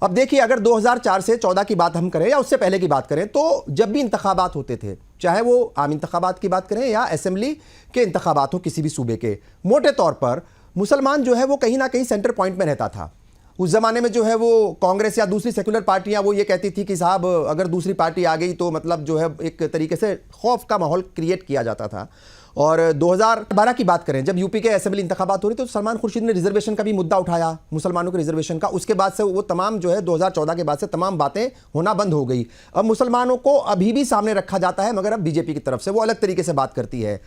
अब देखिए, अगर 2004 से 14 की बात हम करें या उससे पहले की बात करें, तो जब भी इंतखाबात होते थे, चाहे वो आम इंतखाबात की बात करें या असेंबली के इंतखाबात हो किसी भी सूबे के, मोटे तौर पर मुसलमान जो है वो कहीं ना कहीं सेंटर पॉइंट में रहता था। उस जमाने में जो है वो कांग्रेस या दूसरी सेकुलर पार्टियां वो ये कहती थी कि साहब अगर दूसरी पार्टी आ गई तो मतलब जो है एक तरीके से खौफ का माहौल क्रिएट किया जाता था। और 2012 की बात करें, जब यूपी के असेंबली इंतखाबात हो रही तो सलमान खुर्शीद ने रिजर्वेशन का भी मुद्दा उठाया, मुसलमानों के रिजर्वेशन का। उसके बाद से वो तमाम जो है 2014 के बाद से तमाम बातें होना बंद हो गई। अब मुसलमानों को अभी भी सामने रखा जाता है, मगर अब बीजेपी की तरफ से वो अलग तरीके से बात करती है।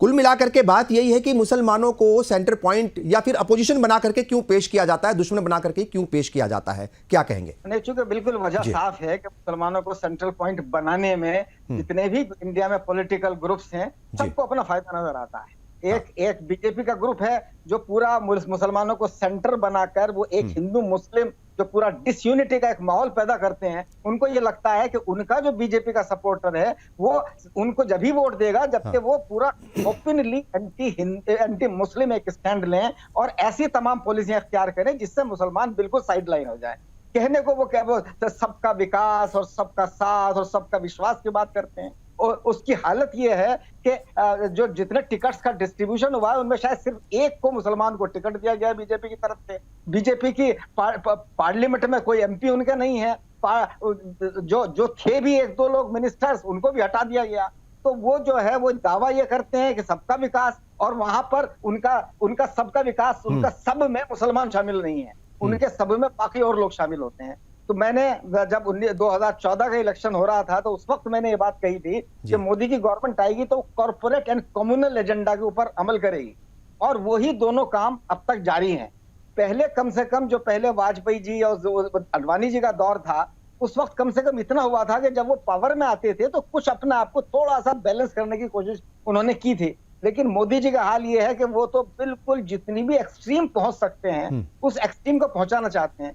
कुल मिलाकर के बात यही है कि मुसलमानों को सेंटर पॉइंट या फिर अपोजिशन बना करके क्यों पेश किया जाता है, दुश्मन बना करके क्यों पेश किया जाता है, क्या कहेंगे? नहीं, चूंकि बिल्कुल वजह साफ है कि मुसलमानों को सेंट्रल पॉइंट बनाने में जितने भी इंडिया में पॉलिटिकल ग्रुप्स हैं, सबको अपना फायदा नजर आता है। एक बीजेपी का ग्रुप है जो पूरा मुसलमानों को सेंटर बनाकर वो एक हिंदू मुस्लिम जो पूरा डिसयूनिटी का एक माहौल पैदा करते हैं। उनको ये लगता है कि उनका जो बीजेपी का सपोर्टर है वो उनको जब ही वोट देगा जबकि वो पूरा ओपनली एंटी मुस्लिम एक स्टैंड लें और ऐसी तमाम पॉलिसियां इख्तियार करें जिससे मुसलमान बिल्कुल साइडलाइन हो जाए। कहने को वो क्या वो सबका विकास और सबका साथ और सबका विश्वास की बात करते हैं, और उसकी हालत ये है कि जो जितने टिकट्स का डिस्ट्रीब्यूशन हुआ है उनमें शायद सिर्फ एक को मुसलमान को टिकट दिया गया बीजेपी की तरफ से। बीजेपी की पार्लियामेंट में कोई एमपी उनके नहीं है, जो थे भी एक दो लोग मिनिस्टर्स उनको भी हटा दिया गया। तो वो जो है वो दावा ये करते हैं कि सबका विकास, और वहां पर उनका सबका विकास, उनका सब में मुसलमान शामिल नहीं है, उनके सब में बाकी और लोग शामिल होते हैं। तो मैंने जब 2014 का इलेक्शन हो रहा था तो उस वक्त मैंने ये बात कही थी कि मोदी की गवर्नमेंट आएगी तो कॉर्पोरेट एंड कम्युनल एजेंडा के ऊपर अमल करेगी, और वही दोनों काम अब तक जारी हैं। पहले कम से कम जो पहले वाजपेयी जी और अडवाणी जी का दौर था उस वक्त कम से कम इतना हुआ था कि जब वो पावर में आते थे तो कुछ अपने आप को थोड़ा सा बैलेंस करने की कोशिश उन्होंने की थी। लेकिन मोदी जी का हाल ये है कि वो तो बिल्कुल जितनी भी एक्सट्रीम पहुंच सकते हैं उस एक्सट्रीम को पहुंचाना चाहते हैं।